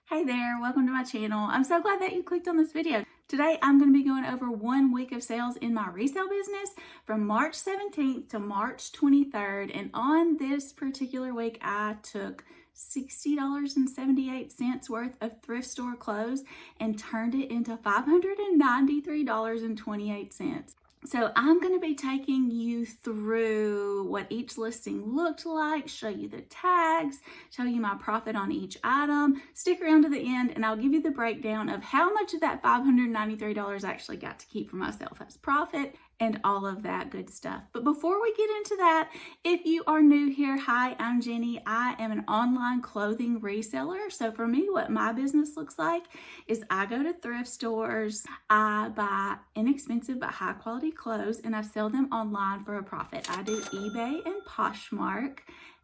Hey there, welcome to my channel. I'm so glad that you clicked on this video. Today I'm going to be going over 1 week of sales in my resale business from March 17th to March 23rd. And on this particular week, I took $60.78 worth of thrift store clothes and turned it into $593.28. So I'm going to be taking you through what each listing looked like, show you the tags, show you my profit on each item. Stick around to the end and I'll give you the breakdown of how much of that $593 I actually got to keep for myself as profit and all of that good stuff. But before we get into that, if you are new here, hi, I'm Jenny. I am an online clothing reseller. So for me, what my business looks like is I go to thrift stores, I buy inexpensive but high quality clothes, and I sell them online for a profit. I do eBay and Poshmark,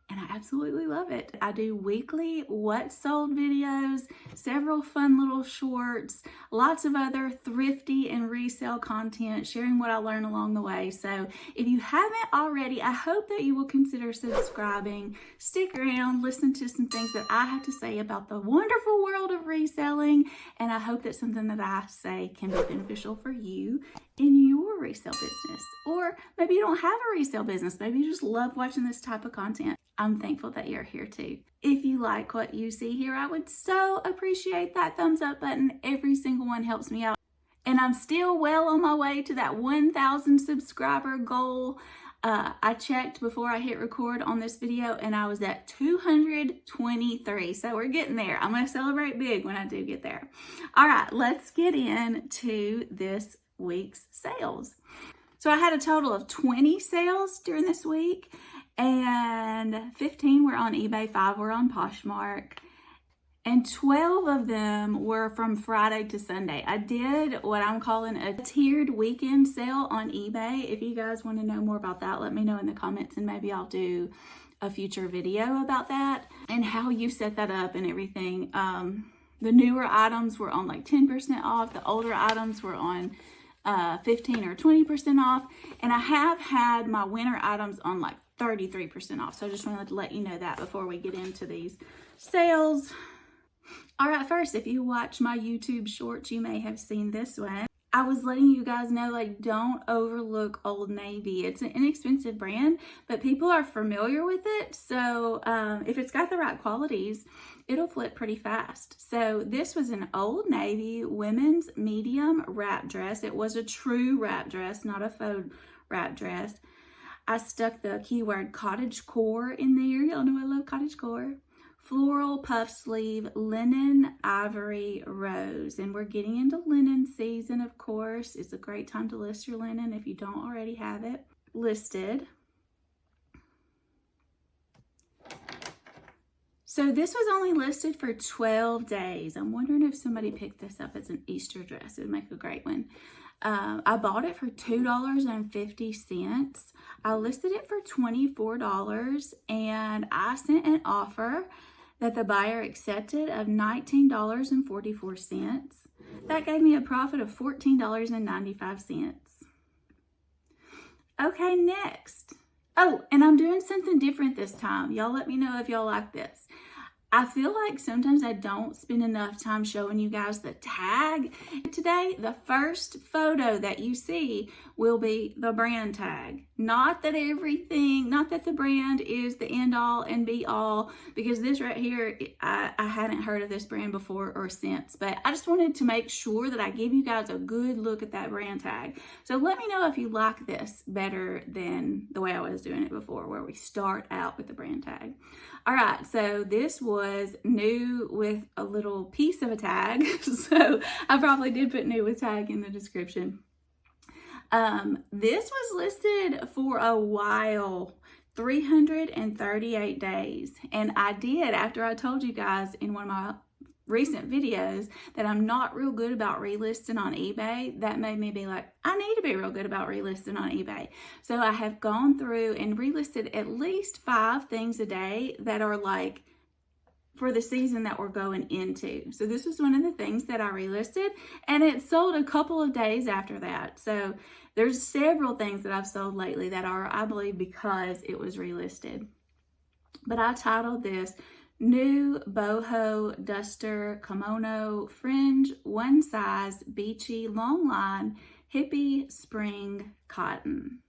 and I absolutely love it. I do weekly what sold videos, several fun little shorts, lots of other thrifty and resale content, sharing what I learn along the way. So if you haven't already, I hope that you will consider subscribing. Stick around, listen to some things that I have to say about the wonderful world of reselling, and I hope that something that I say can be beneficial for you in your resale business. Or maybe you don't have a resale business, maybe you just love watching this type of content. I'm thankful that you're here too. If you like what you see here, I would so appreciate that thumbs up button. Every single one helps me out. And I'm still well on my way to that 1,000 subscriber goal. I checked before I hit record on this video and I was at 223. So we're getting there. I'm going to celebrate big when I do get there. All right, let's get into this week's sales. So I had a total of 20 sales during this week, and 15 were on eBay, 5 were on Poshmark, and 12 of them were from Friday to Sunday. I did what I'm calling a tiered weekend sale on eBay. If you guys want to know more about that, let me know in the comments and maybe I'll do a future video about that and how you set that up and everything. The newer items were on like 10% off. The older items were on 15 or 20% off. And I have had my winter items on like 33% off. So I just wanted to let you know that before we get into these sales. All right, first, if you watch my YouTube shorts, you may have seen this one. I was letting you guys know, like, don't overlook Old Navy. It's an inexpensive brand, but people are familiar with it. So if it's got the right qualities, it'll flip pretty fast. So this was an Old Navy women's medium wrap dress. It was a true wrap dress, not a faux wrap dress. I stuck the keyword cottagecore in there. Y'all know I love cottagecore. Floral puff sleeve, linen, ivory, rose. And we're getting into linen season, of course. It's a great time to list your linen if you don't already have it listed. So this was only listed for 12 days. I'm wondering if somebody picked this up as an Easter dress. It would make a great one. I bought it for $2.50. I listed it for $24 and I sent an offer that the buyer accepted of $19.44. That gave me a profit of $14.95. Okay, next. Oh, and I'm doing something different this time. Y'all let me know if y'all like this. I feel like sometimes I don't spend enough time showing you guys the tag. Today, the first photo that you see will be the brand tag. Not that the brand is the end all and be all, because this right here, I hadn't heard of this brand before or since, but I just wanted to make sure that I give you guys a good look at that brand tag. So let me know if you like this better than the way I was doing it before, where we start out with the brand tag. All right, so this was new with a little piece of a tag. So I probably did put new with tag in the description. This was listed for a while, 338 days. And I did, after I told you guys in one of my recent videos that I'm not real good about relisting on eBay, that made me be like, I need to be real good about relisting on eBay. So I have gone through and relisted at least 5 things a day that are like for the season that we're going into. So this was one of the things that I relisted, and it sold a couple of days after that. So there's several things that I've sold lately that are, I believe, because it was relisted. But I titled this New boho duster kimono fringe, one size, beachy, long line, hippie spring cotton.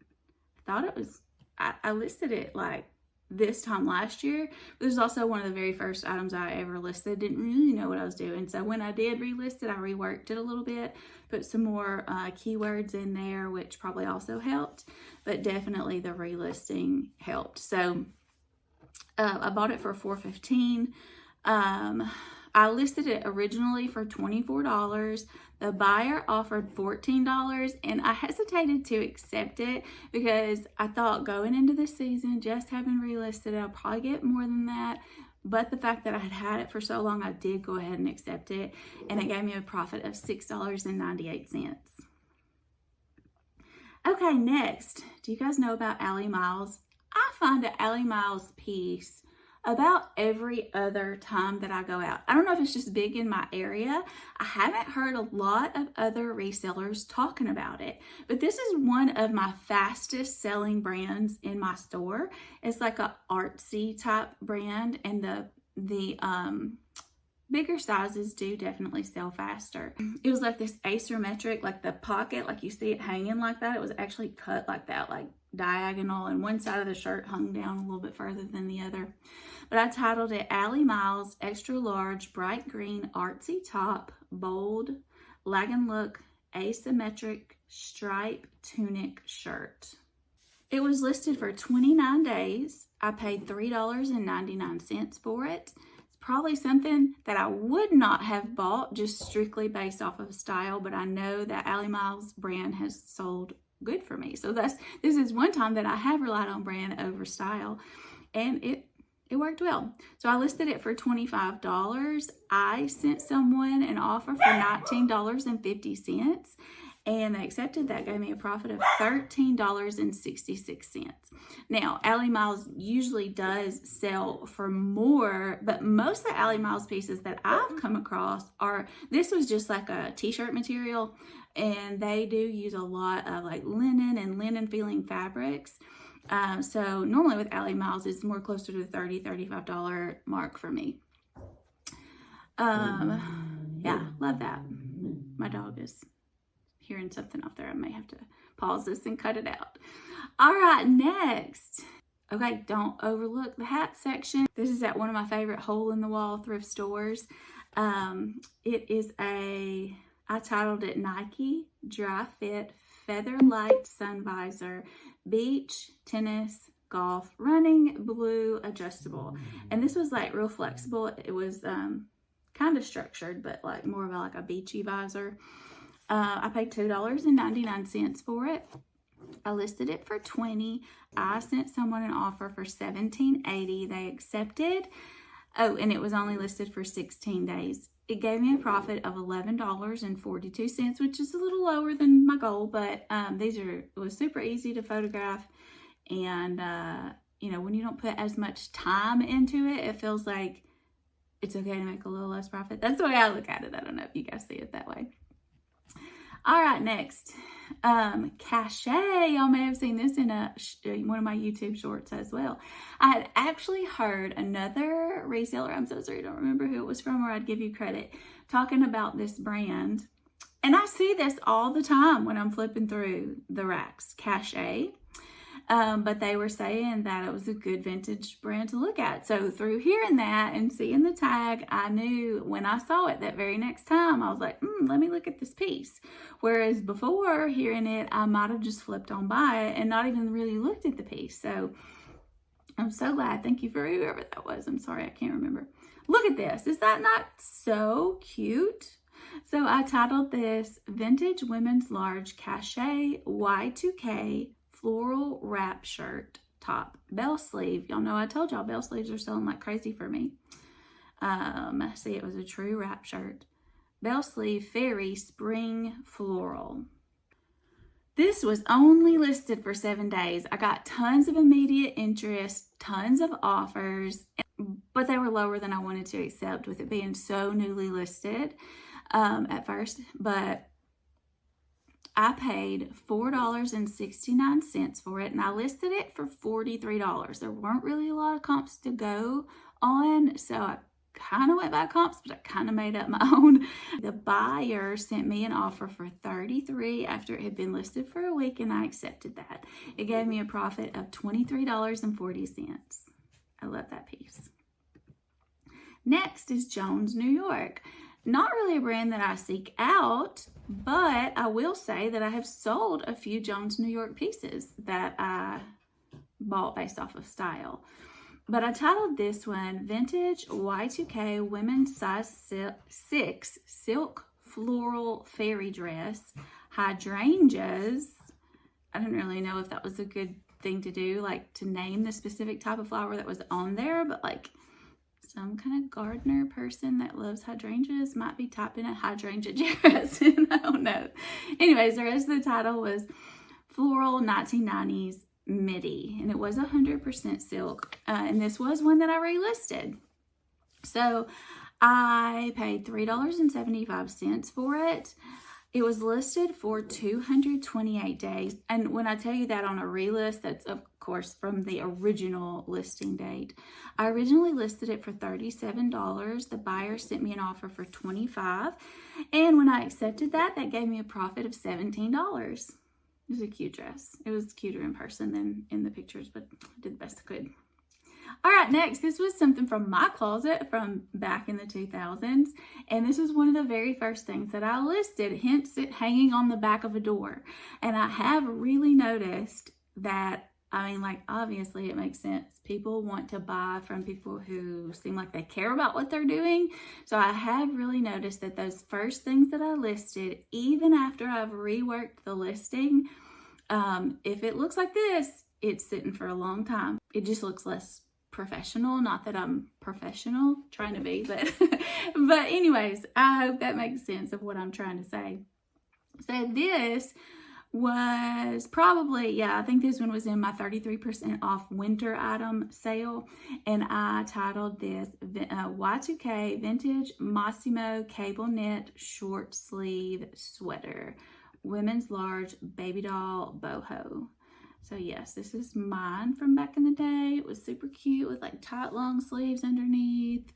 Thought it was, I listed it like this time last year. This is also one of the very first items I ever listed. Didn't really know what I was doing. So when I did relist it, I reworked it a little bit, put some more keywords in there, which probably also helped, but definitely the relisting helped. So I bought it for $4.15. I listed it originally for $24. The buyer offered $14, and I hesitated to accept it because I thought going into the season, just having relisted, I'll probably get more than that. But the fact that I had had it for so long, I did go ahead and accept it, and it gave me a profit of $6.98. Okay, next, do you guys know about Allie Miles? I find an Allie Miles piece about every other time that I go out. I don't know if it's just big in my area. I haven't heard a lot of other resellers talking about it, but this is one of my fastest selling brands in my store. It's like a artsy type brand, and the bigger sizes do definitely sell faster. It was like this asymmetric, like the pocket, like you see it hanging like that. It was actually cut like that, like diagonal, and one side of the shirt hung down a little bit further than the other. But I titled it Allie Miles Extra Large Bright Green Artsy Top Bold Lagging Look Asymmetric Stripe Tunic Shirt. It was listed for 29 days. I paid $3.99 for it. It's probably something that I would not have bought just strictly based off of style, but I know that Allie Miles brand has sold good for me. So this is one time that I have relied on brand over style, and it worked well. So I listed it for $25. I sent someone an offer for $19.50, and they accepted that. Gave me a profit of $13.66. Now, Allie Miles usually does sell for more, but most of the Allie Miles pieces that I've come across this was just like a t-shirt material, and they do use a lot of like linen and linen feeling fabrics. So normally with Allie Miles, it's more closer to the $30, $35 mark for me. Yeah, love that. My dog is hearing something off there. I may have to pause this and cut it out. All right, next. Okay, don't overlook the hat section. This is at one of my favorite hole-in-the-wall thrift stores. I titled it Nike Dry Fit Feather Light Sun Visor Beach, Tennis, Golf, Running, Blue, Adjustable. And this was like real flexible. It was kind of structured, but like more of like a beachy visor. I paid $2.99 for it. I listed it for $20. I sent someone an offer for $17.80. They accepted. Oh, and it was only listed for 16 days. It gave me a profit of $11.42, which is a little lower than my goal, but it was super easy to photograph. And, you know, when you don't put as much time into it, it feels like it's okay to make a little less profit. That's the way I look at it. I don't know if you guys see it that way. All right, next, cachet. Y'all may have seen this in one of my YouTube shorts as well. I had actually heard another reseller, I'm so sorry I don't remember who it was from, or I'd give you credit, talking about this brand. And I see this all the time when I'm flipping through the racks, cachet. But they were saying that it was a good vintage brand to look at. So through hearing that and seeing the tag, I knew when I saw it that very next time, I was like, let me look at this piece. Whereas before hearing it, I might have just flipped on by it and not even really looked at the piece. So I'm so glad. Thank you for whoever that was. I'm sorry, I can't remember. Look at this. Is that not so cute? So I titled this Vintage Women's Large Cachet Y2K Floral Wrap Shirt Top Bell Sleeve. Y'all know I told y'all bell sleeves are selling like crazy for me. See, it was a true wrap shirt. Bell sleeve fairy spring floral. This was only listed for 7 days. I got tons of immediate interest, tons of offers, but they were lower than I wanted to accept with it being so newly listed at first. But I paid $4.69 for it, and I listed it for $43. There weren't really a lot of comps to go on. So I kind of went by comps, but I kind of made up my own. The buyer sent me an offer for $33 after it had been listed for a week, and I accepted that. It gave me a profit of $23.40. I love that piece. Next is Jones, New York. Not really a brand that I seek out, but I will say that I have sold a few Jones, New York pieces that I bought based off of style. But I titled this one Vintage Y2K Women's Size 6 Silk Floral Fairy Dress Hydrangeas. I didn't really know if that was a good thing to do, like to name the specific type of flower that was on there, but like some kind of gardener person that loves hydrangeas might be typing a hydrangea dress. I don't know. Anyways, the rest of the title was Floral 1990s Midi, and it was 100% silk, and this was one that I relisted. So I paid $3.75 for it. It was listed for 228 days, and when I tell you that on a relist, that's of course from the original listing date. I originally listed it for $37. The buyer sent me an offer for $25, and when I accepted that, that gave me a profit of $17. It was a cute dress. It was cuter in person than in the pictures, but I did the best I could. All right, next, this was something from my closet from back in the 2000s, and this was one of the very first things that I listed, hence it hanging on the back of a door. And I have really noticed that, I mean, like, obviously it makes sense. People want to buy from people who seem like they care about what they're doing. So I have really noticed that those first things that I listed, even after I've reworked the listing, if it looks like this, it's sitting for a long time. It just looks less professional. Not that I'm professional, trying to be, but but anyways, I hope that makes sense of what I'm trying to say. So this was probably, yeah, I think this one was in my 33% off winter item sale, and I titled this Y2K Vintage Massimo Cable Knit Short Sleeve Sweater, Women's Large Baby Doll Boho. So yes, this is mine from back in the day. It was super cute with like tight long sleeves underneath,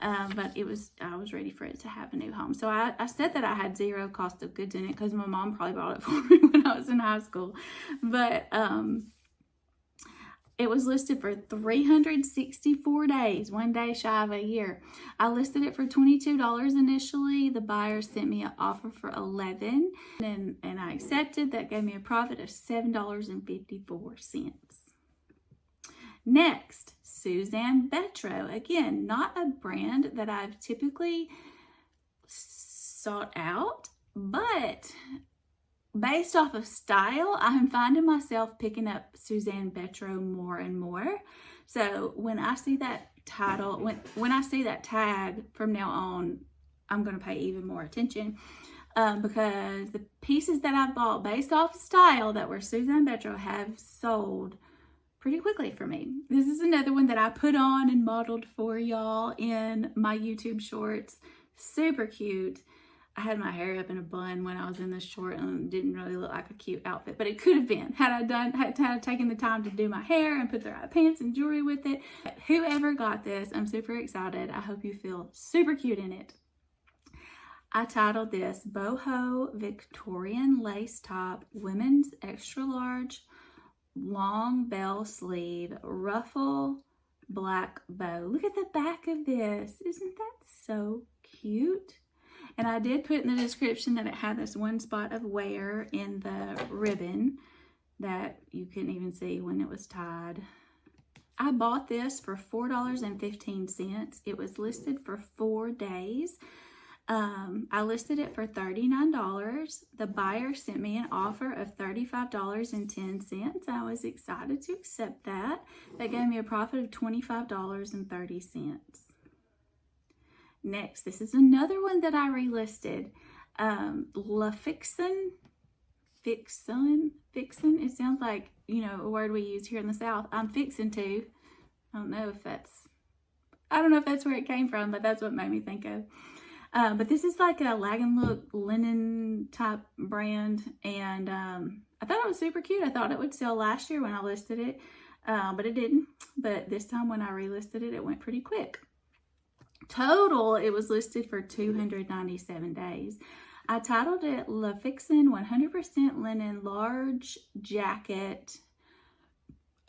but I was ready for it to have a new home. So I said that I had zero cost of goods in it because my mom probably bought it for me when I was in high school. But it was listed for 364 days, 1 day shy of a year. I listed it for $22 initially. The buyer sent me an offer for $11, and I accepted. That gave me a profit of $7.54. Next, Suzanne Betro. Again, not a brand that I've typically sought out, but based off of style, I'm finding myself picking up Suzanne Betro more and more. So when I see that title, when I see that tag from now on, I'm going to pay even more attention because the pieces that I bought based off style that were Suzanne Betro have sold pretty quickly for me. This is another one that I put on and modeled for y'all in my YouTube shorts. Super cute. I had my hair up in a bun when I was in this short and it didn't really look like a cute outfit, but it could have been had I taken the time to do my hair and put the right pants and jewelry with it. Whoever got this, I'm super excited. I hope you feel super cute in it. I titled this Boho Victorian Lace Top Women's Extra Large Long Bell Sleeve Ruffle Black Bow. Look at the back of this. Isn't that so cute? And I did put in the description that it had this one spot of wear in the ribbon that you couldn't even see when it was tied. I bought this for $4.15. It was listed for 4 days. I listed it for $39. The buyer sent me an offer of $35.10. I was excited to accept that. That gave me a profit of $25.30. Next, this is another one that I relisted. La Fixin. It sounds like, you know, a word we use here in the South. I'm fixing to. I don't know if that's where it came from, but that's what made me think of. But this is like a lag and look linen type brand, and I thought it was super cute. I thought it would sell last year when I listed it. but it didn't. But this time when I relisted it, it went pretty quick. Total, it was listed for 297 days. I titled it La Fixin' 100% Linen Large Jacket,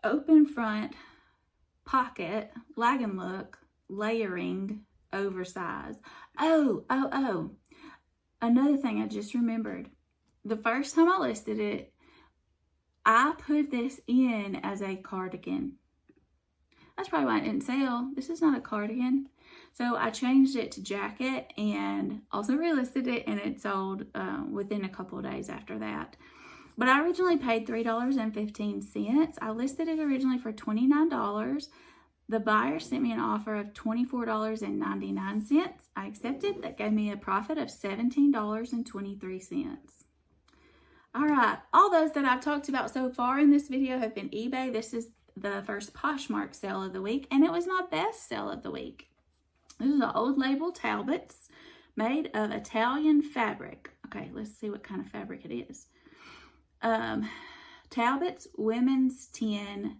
Open Front, Pocket, Lagging Look, Layering, Oversized. Oh. Another thing I just remembered. The first time I listed it, I put this in as a cardigan. That's probably why it didn't sell. This is not a cardigan. So I changed it to jacket and also relisted it, and it sold within a couple of days after that. But I originally paid $3.15. I listed it originally for $29. The buyer sent me an offer of $24.99. I accepted. That gave me a profit of $17.23. All right, all those that I've talked about so far in this video have been eBay. This is the first Poshmark sale of the week, and it was my best sale of the week. This is an old label Talbots made of Italian fabric. Okay, let's see what kind of fabric it is. Talbots Women's 10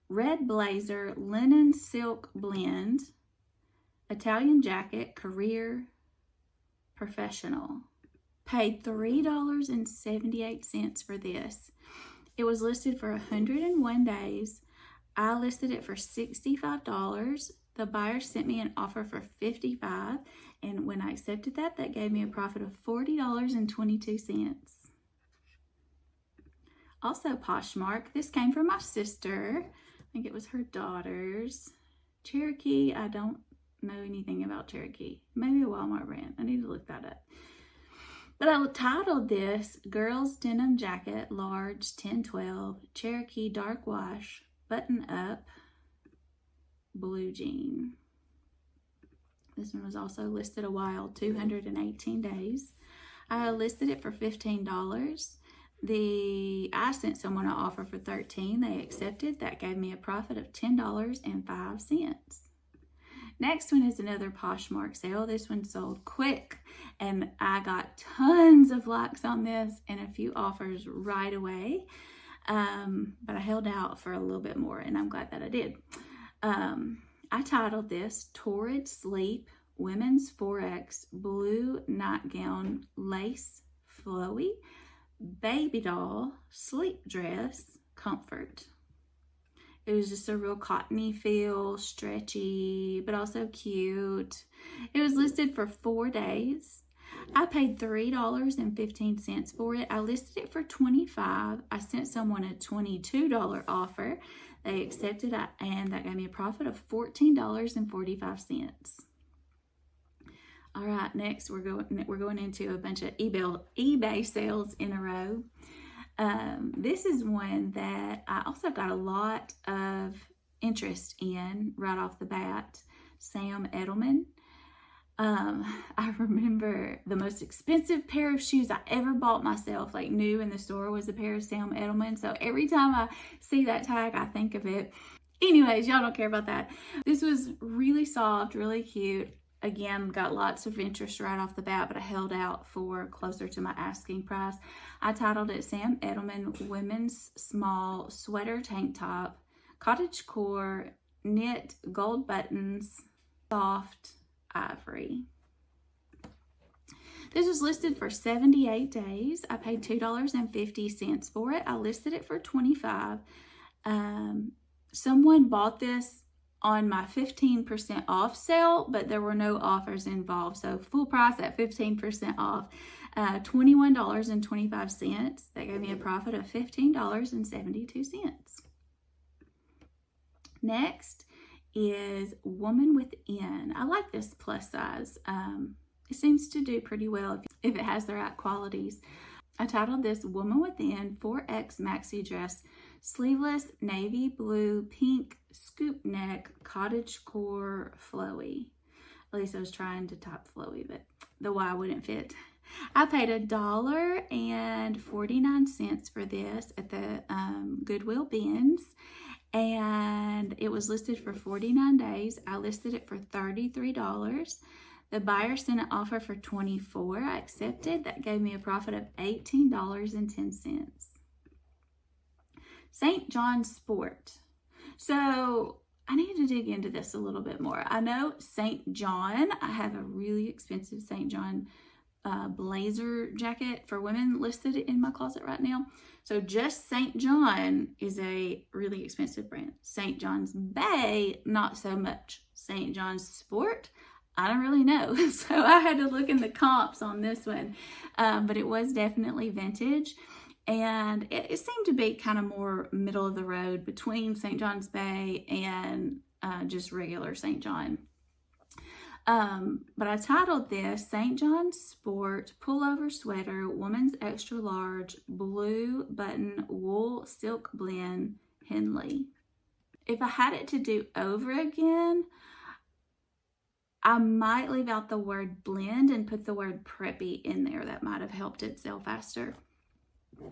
Red Blazer Linen Silk Blend, Italian Jacket, Career Professional. Paid $3.78 for this. It was listed for 101 days. I listed it for $65. The buyer sent me an offer for $55, and when I accepted that, that gave me a profit of $40.22. Also Poshmark. This came from my sister. I think it was her daughter's. Cherokee, I don't know anything about Cherokee. Maybe a Walmart brand. I need to look that up. But I titled this Girls Denim Jacket, Large 1012, Cherokee Dark Wash, Button Up, Blue Jean. This one was also listed a while, 218 days. I listed it for $15. I sent someone an offer for $13. They accepted. That gave me a profit of $10.05. Next one is another Poshmark sale. This one sold quick, and I got tons of likes on this and a few offers right away. But I held out for a little bit more, and I'm glad that I did. I titled this Torrid Sleep Women's 4X Blue Nightgown Lace Flowy Baby Doll Sleep Dress Comfort. It was just a real cottony feel, stretchy, but also cute. It was listed for 4 days. I paid $3.15 for it. I listed it for $25. I sent someone a $22 offer. They accepted it, and that gave me a profit of $14.45. All right, next we're going into a bunch of eBay sales in a row. This is one that I also got a lot of interest in right off the bat. Sam Edelman. I remember the most expensive pair of shoes I ever bought myself, like new in the store, was a pair of Sam Edelman. So every time I see that tag, I think of it. Anyways, y'all don't care about that. This was really soft, really cute. Again, got lots of interest right off the bat, but I held out for closer to my asking price. I titled it Sam Edelman Women's Small Sweater Tank Top, Cottage Core, Knit, Gold Buttons, Soft Ivory. This was listed for 78 days. I paid $2.50 for it. I listed it for $25. Someone bought this on my 15% off sale, but there were no offers involved. So full price at 15% off, $21.25. That gave me a profit of $15.72. Next is Woman Within. I like this plus size. It seems to do pretty well if it has the right qualities. I titled this Woman Within 4X Maxi Dress, Sleeveless, Navy Blue, Pink, Scoop Neck, Cottage Core, Flowy. At least I was trying to type flowy, but the Y wouldn't fit. I paid $1.49 for this at the Goodwill bins, and it was listed for 49 days. I listed it for $33. The buyer sent an offer for $24. I accepted. That gave me a profit of $18.10. St. John's Sport. So I need to dig into this a little bit more. I know St. John, I have a really expensive St. John blazer jacket for women listed in my closet right now. So just St. John is a really expensive brand. St. John's Bay, not so much. St. John's Sport, I don't really know. So I had to look in the comps on this one. But it was definitely vintage. And it seemed to be kind of more middle of the road between St. John's Bay and just regular St. John. But I titled this St. John's Sport Pullover Sweater, Woman's Extra Large, Blue Button Wool Silk Blend, Henley. If I had it to do over again, I might leave out the word blend and put the word preppy in there. That might have helped it sell faster.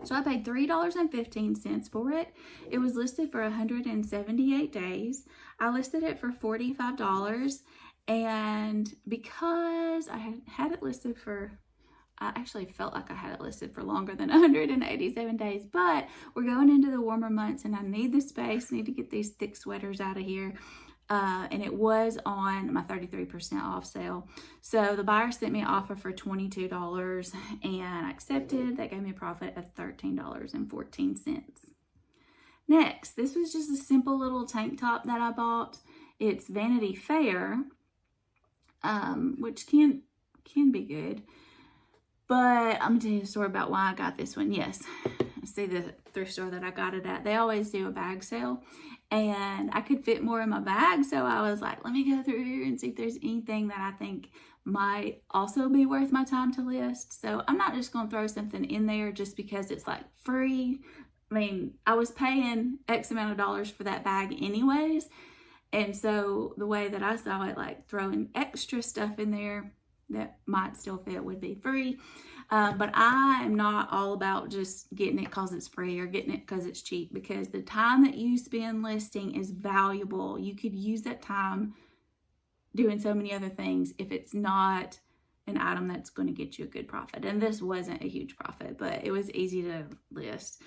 So I paid $3.15 for it. It was listed for 178 days. I listed it for $45. And because I had it listed for, I actually felt like I had it listed for longer than 187 days, but we're going into the warmer months and I need the space, need to get these thick sweaters out of here. And it was on my 33% off sale. So the buyer sent me an offer for $22 and I accepted. That gave me a profit of $13.14. Next, this was just a simple little tank top that I bought. It's Vanity Fair, which can be good. But I'm gonna tell you a story about why I got this one. Yes, see the thrift store that I got it at. They always do a bag sale. And I could fit more in my bag. So I was like, let me go through here and see if there's anything that I think might also be worth my time to list. So I'm not just going to throw something in there just because it's like free. I mean, I was paying X amount of dollars for that bag anyways. And so the way that I saw it, like throwing extra stuff in there that might still fit would be free. But I am not all about just getting it because it's free or getting it because it's cheap, because the time that you spend listing is valuable. You could use that time doing so many other things if it's not an item that's going to get you a good profit. And this wasn't a huge profit, but it was easy to list.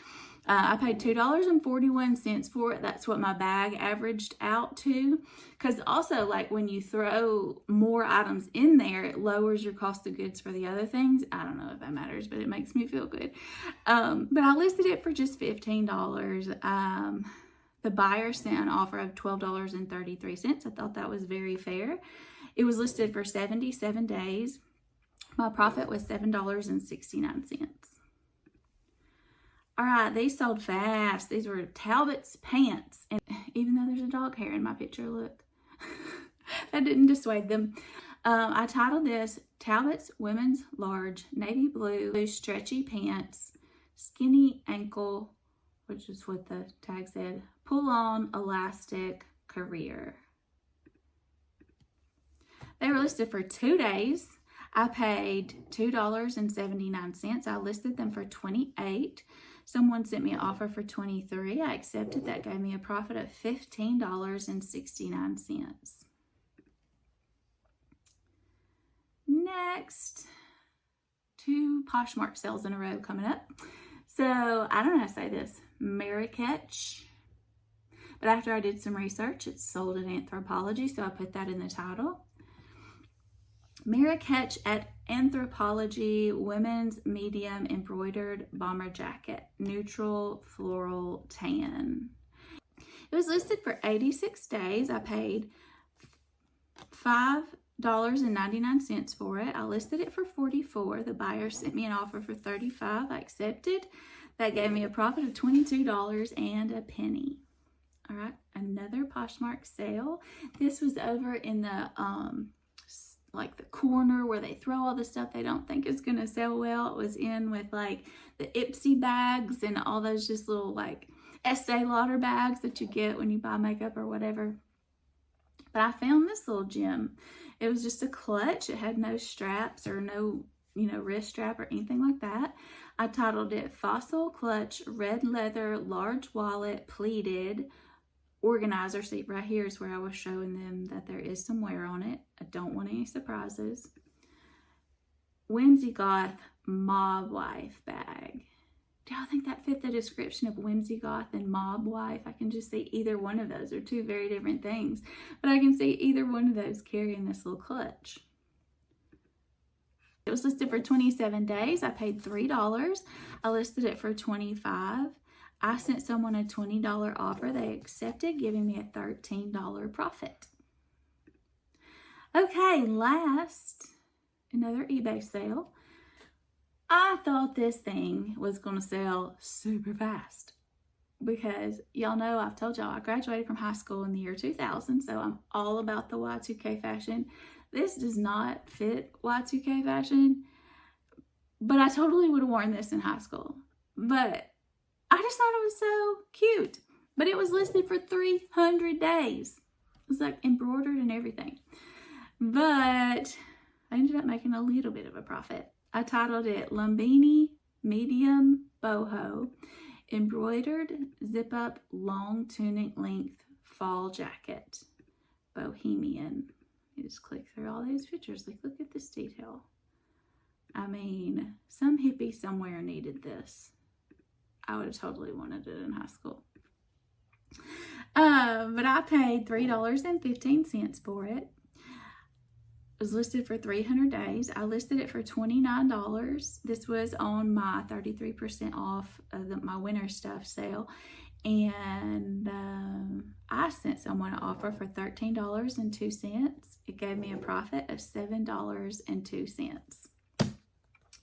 I paid $2.41 for it. That's what my bag averaged out to. Because also, like, when you throw more items in there, it lowers your cost of goods for the other things. I don't know if that matters, but it makes me feel good. But I listed it for just $15. The buyer sent an offer of $12.33. I thought that was very fair. It was listed for 77 days. My profit was $7.69. All right, these sold fast. These were Talbot's pants. And even though there's a dog hair in my picture, look, that didn't dissuade them. I titled this Talbot's Women's Large Navy Blue Stretchy Pants, Skinny Ankle, which is what the tag said, Pull On Elastic Career. They were listed for 2 days. I paid $2.79. I listed them for $28. Someone sent me an offer for $23. I accepted. That gave me a profit of $15.69. Next, 2 Poshmark sales in a row coming up. So I don't know how to say this. Marrakech. But after I did some research, it's sold at Anthropologie, so I put that in the title. Marrakech at Anthropologie Women's Medium Embroidered Bomber Jacket, Neutral Floral Tan. It was listed for 86 days. I paid $5.99 for it. I listed it for $44. The buyer sent me an offer for $35. I accepted. That gave me a profit of $22 and a penny. All right, another Poshmark sale. This was over in the like the corner where they throw all the stuff they don't think is gonna sell well. It was in with like the Ipsy bags and all those just little like Estee Lauder bags that you get when you buy makeup or whatever. But I found this little gem. It was just a clutch. It had no straps or no, wrist strap or anything like that. I titled it Fossil Clutch Red Leather Large Wallet Pleated Organizer. See, right here is where I was showing them that there is some wear on it. I don't want any surprises. Whimsy Goth Mob Wife bag. Do y'all think that fit the description of whimsy goth and mob wife? I can just see either one of those are two very different things, but I can see either one of those carrying this little clutch. It was listed for 27 days. I paid $3. I listed it for $25. I sent someone a $20 offer. They accepted, giving me a $13 profit. Okay, last, another eBay sale. I thought this thing was going to sell super fast because y'all know I've told y'all I graduated from high school in the year 2000, so I'm all about the Y2K fashion. This does not fit Y2K fashion, but I totally would have worn this in high school. But I just thought it was so cute. But it was listed for 300 days. It was like embroidered and everything. But I ended up making a little bit of a profit. I titled it Lumbini Medium Boho Embroidered Zip Up Long Tunic Length Fall Jacket Bohemian. You just click through all these pictures. Like, look at this detail. I mean, some hippie somewhere needed this. I would have totally wanted it in high school. But I paid $3.15 for it. It was listed for 300 days. I listed it for $29. This was on my 33% off of my winter stuff sale. And I sent someone an offer for $13.02. It gave me a profit of $7.02.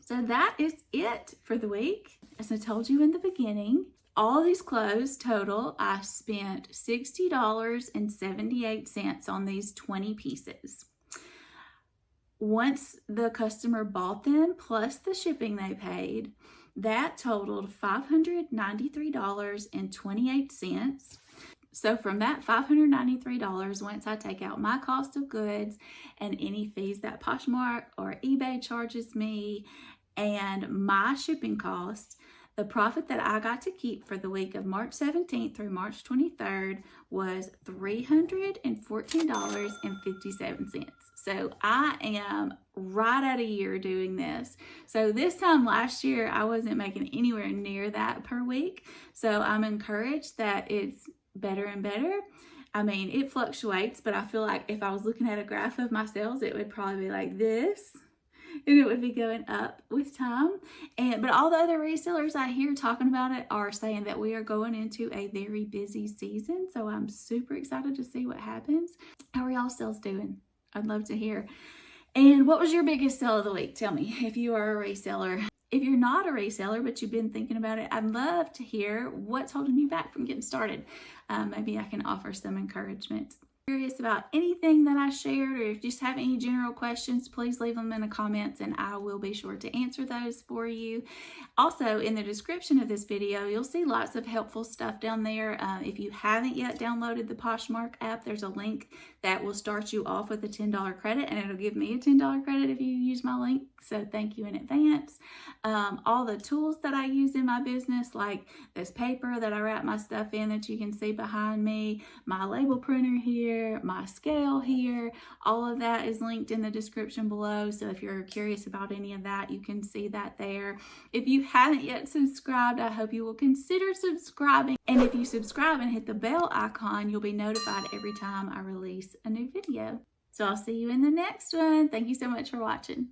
So that is it for the week. As I told you in the beginning, all these clothes total, I spent $60.78 on these 20 pieces. Once the customer bought them, plus the shipping they paid, that totaled $593.28. So from that $593, once I take out my cost of goods and any fees that Poshmark or eBay charges me and my shipping costs, the profit that I got to keep for the week of March 17th through March 23rd was $314.57. So I am right at a year doing this. So this time last year, I wasn't making anywhere near that per week. So I'm encouraged that it's better and better. I mean, it fluctuates, but I feel like if I was looking at a graph of my sales, it would probably be like this. And it would be going up with time. But all the other resellers I hear talking about it are saying that we are going into a very busy season. So I'm super excited to see what happens. How are y'all sales doing? I'd love to hear. And what was your biggest sale of the week? Tell me if you are a reseller. If you're not a reseller, but you've been thinking about it, I'd love to hear what's holding you back from getting started. Maybe I can offer some encouragement. Curious about anything that I shared, or if you just have any general questions, please leave them in the comments and I will be sure to answer those for you. Also, in the description of this video, you'll see lots of helpful stuff down there. If you haven't yet downloaded the Poshmark app, there's a link that will start you off with a $10 credit, and it'll give me a $10 credit if you use my link. So thank you in advance. All the tools that I use in my business, like this paper that I wrap my stuff in that you can see behind me, my label printer here, my scale here, all of that is linked in the description below. So if you're curious about any of that, you can see that there. If you haven't yet subscribed, I hope you will consider subscribing. And if you subscribe and hit the bell icon, you'll be notified every time I release a new video. So I'll see you in the next one. Thank you so much for watching.